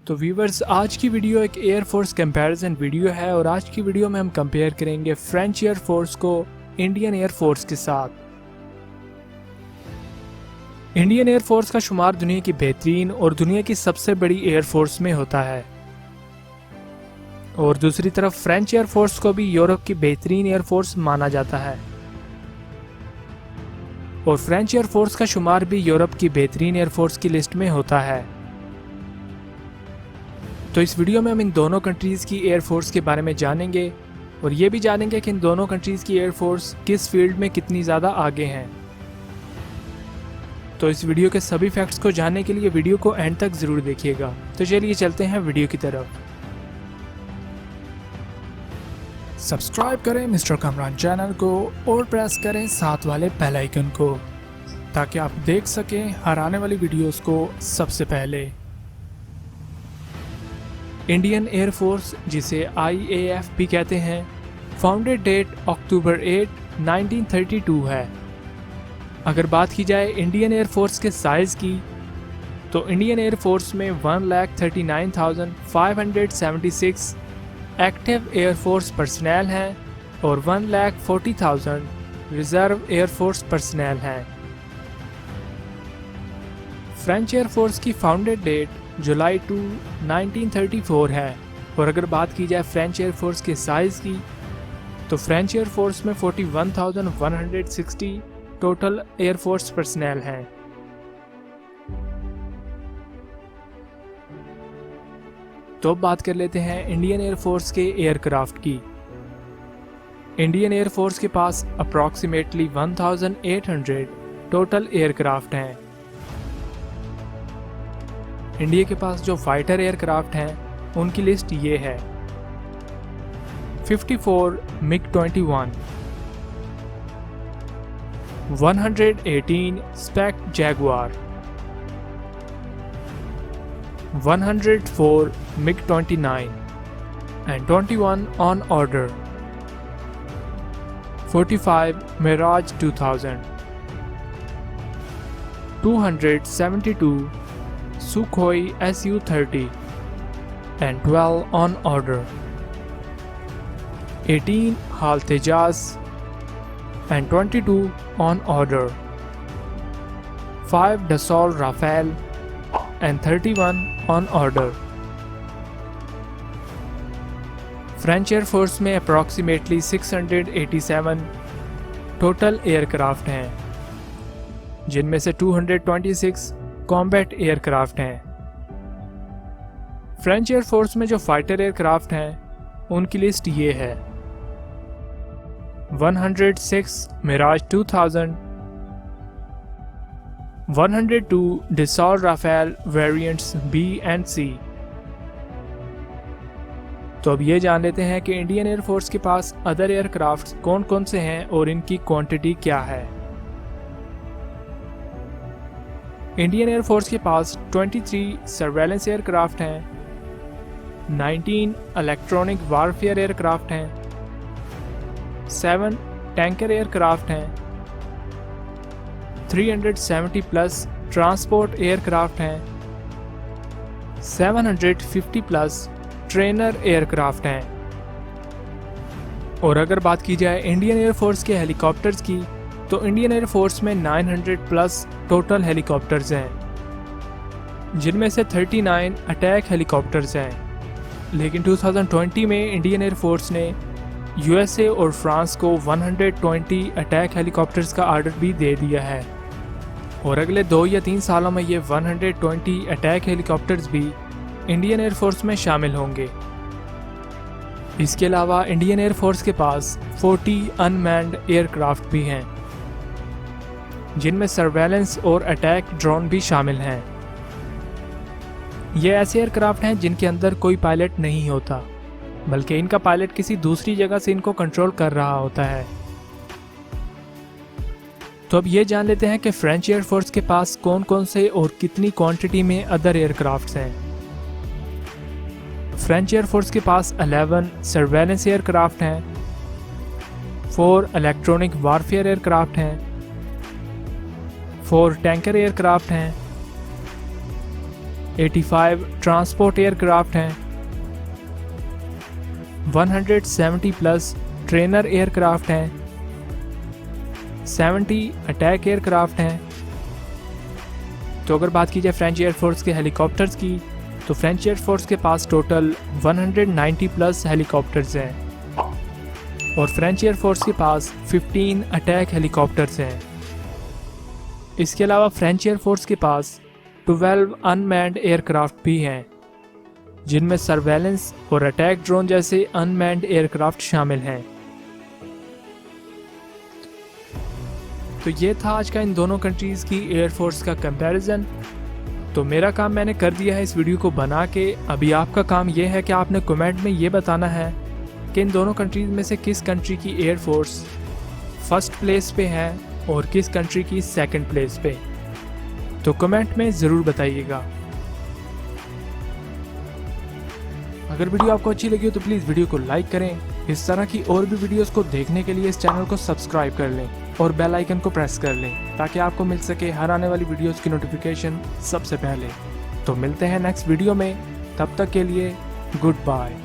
तो व्यूवर्स, आज की वीडियो एक एयरफोर्स कंपैरिजन वीडियो है और आज की वीडियो में हम कंपेयर करेंगे फ्रेंच एयरफोर्स को इंडियन एयरफोर्स के साथ। इंडियन एयरफोर्स का शुमार दुनिया की बेहतरीन और दुनिया की सबसे बड़ी एयरफोर्स में होता है और दूसरी तरफ फ्रेंच एयरफोर्स को भी यूरोप की बेहतरीन एयरफोर्स माना जाता है और फ्रेंच एयरफोर्स का शुमार भी यूरोप की बेहतरीन एयरफोर्स की लिस्ट में होता है। तो इस वीडियो में हम इन दोनों कंट्रीज़ की एयरफोर्स के बारे में जानेंगे और ये भी जानेंगे कि इन दोनों कंट्रीज़ की एयरफोर्स किस फील्ड में कितनी ज़्यादा आगे हैं। तो इस वीडियो के सभी फैक्ट्स को जानने के लिए वीडियो को एंड तक ज़रूर देखिएगा। तो चलिए चलते हैं वीडियो की तरफ। सब्सक्राइब करें मिस्टर कमरान चैनल को और प्रेस करें साथ वाले बेल आइकन को ताकि आप देख सकें हर आने वाली वीडियोस को सबसे पहले। इंडियन एयरफोर्स, जिसे IAF भी कहते हैं, फाउंडेड डेट अक्टूबर 8, 1932 है। अगर बात की जाए इंडियन एयरफोर्स के साइज़ की तो इंडियन एयरफोर्स में 1,39,576 एक्टिव एयरफोर्स पर्सनल हैं और 1,40,000 रिजर्व एयरफोर्स पर्सनल हैं। फ्रेंच एयरफोर्स की फाउंडेड डेट जुलाई 2, 1934 है और अगर बात की जाए फ्रेंच एयरफोर्स के साइज़ की तो फ्रेंच एयरफोर्स में 41,160 टोटल एयरफोर्स पर्सनल हैं। तो अब बात कर लेते हैं इंडियन एयरफोर्स के एयरक्राफ्ट की। इंडियन एयरफोर्स के पास अप्रॉक्सीमेटली 1,800 टोटल एयरक्राफ्ट हैं। इंडिया के पास जो फाइटर एयरक्राफ्ट हैं उनकी लिस्ट ये है: 54 MiG-21, 118 Spec Jaguar, 104 MiG-29 and 21 on order, 45 Mirage 2000, 272 Sukhoi Su-30 and 12 on order, 18 HAL Tejas and 22 on order, 5 Dassault Rafale and 31 on order। French air force में approximately 687 total aircraft हैं, जिनमें से 226 combat aircraft हैं। French air force में जो fighter aircraft हैं उनकी list ये है: 106 Mirage 2000, 102 Dassault Rafale variants B and C। तो अब ये जान लेते हैं कि इंडियन एयरफोर्स के पास अदर एयरक्राफ्ट्स कौन कौन से हैं और इनकी क्वांटिटी क्या है। इंडियन एयरफोर्स के पास 23 सर्वेलेंस एयरक्राफ्ट हैं, 19 इलेक्ट्रॉनिक वारफेयर एयरक्राफ्ट हैं, 7 टैंकर एयरक्राफ्ट हैं, 370 प्लस ट्रांसपोर्ट एयरक्राफ्ट हैं, 750 प्लस ट्रेनर एयरक्राफ्ट हैं। और अगर बात की जाए इंडियन एयरफोर्स के हेलीकॉप्टर्स की तो इंडियन एयरफोर्स में 900 प्लस टोटल हेलीकॉप्टर्स हैं, जिनमें से 39 अटैक हेलीकॉप्टर्स हैं। लेकिन 2020 में इंडियन एयरफोर्स ने USA और फ्रांस को 120 अटैक हेलीकॉप्टर्स का ऑर्डर भी दे दिया है और अगले 2 या 3 सालों में ये 120 अटैक हेलीकॉप्टर्स भी इंडियन एयरफोर्स में शामिल होंगे। इसके अलावा इंडियन एयरफोर्स के पास 40 अनमैन्ड एयरक्राफ्ट भी हैं, जिनमें सर्वेलेंस और अटैक ड्रोन भी शामिल हैं। ये ऐसे एयरक्राफ्ट हैं जिनके अंदर कोई पायलट नहीं होता, बल्कि इनका पायलट किसी दूसरी जगह से इनको कंट्रोल कर रहा होता है। तो अब ये जान लेते हैं कि फ्रेंच एयरफोर्स के पास कौन कौन से और कितनी क्वांटिटी में अदर एयरक्राफ्ट्स हैं। फ्रेंच एयरफोर्स के पास 11 सर्वेलेंस एयरक्राफ्ट हैं, 4 इलेक्ट्रॉनिक वारफेयर एयरक्राफ्ट हैं, 4 टैंकर एयरक्राफ्ट हैं, 85 ट्रांसपोर्ट एयरक्राफ्ट हैं, 170 प्लस ट्रेनर एयरक्राफ्ट हैं, 70 अटैक एयरक्राफ्ट हैं। तो अगर बात की जाए फ्रेंच एयरफोर्स के हेलीकॉप्टर्स की, तो फ्रेंच एयरफोर्स के पास टोटल 190 प्लस हेलीकॉप्टर्स हैं और फ्रेंच एयरफोर्स के पास 15 अटैक हेलीकॉप्टर्स हैं। इसके अलावा फ्रेंच एयरफोर्स के पास 12 अनमैन्ड एयरक्राफ्ट भी हैं, जिनमें सर्वेलेंस और अटैक ड्रोन जैसे अनमैन्ड एयरक्राफ्ट शामिल हैं। तो ये था आज का इन दोनों कंट्रीज़ की एयरफोर्स का कंपैरिजन। तो मेरा काम मैंने कर दिया है इस वीडियो को बना के। अभी आपका काम ये है कि आपने कमेंट में ये बताना है कि इन दोनों कंट्रीज़ में से किस कंट्री की एयरफोर्स फर्स्ट प्लेस पे है और किस कंट्री की सेकंड प्लेस पे। तो कमेंट में ज़रूर बताइएगा। अगर वीडियो आपको अच्छी लगी हो तो प्लीज़ वीडियो को लाइक करें। इस तरह की और भी वीडियोस को देखने के लिए इस चैनल को सब्सक्राइब कर लें और बेल आइकन को प्रेस कर लें ताकि आपको मिल सके हर आने वाली वीडियोस की नोटिफिकेशन सबसे पहले। तो मिलते हैं नेक्स्ट वीडियो में, तब तक के लिए गुड बाय।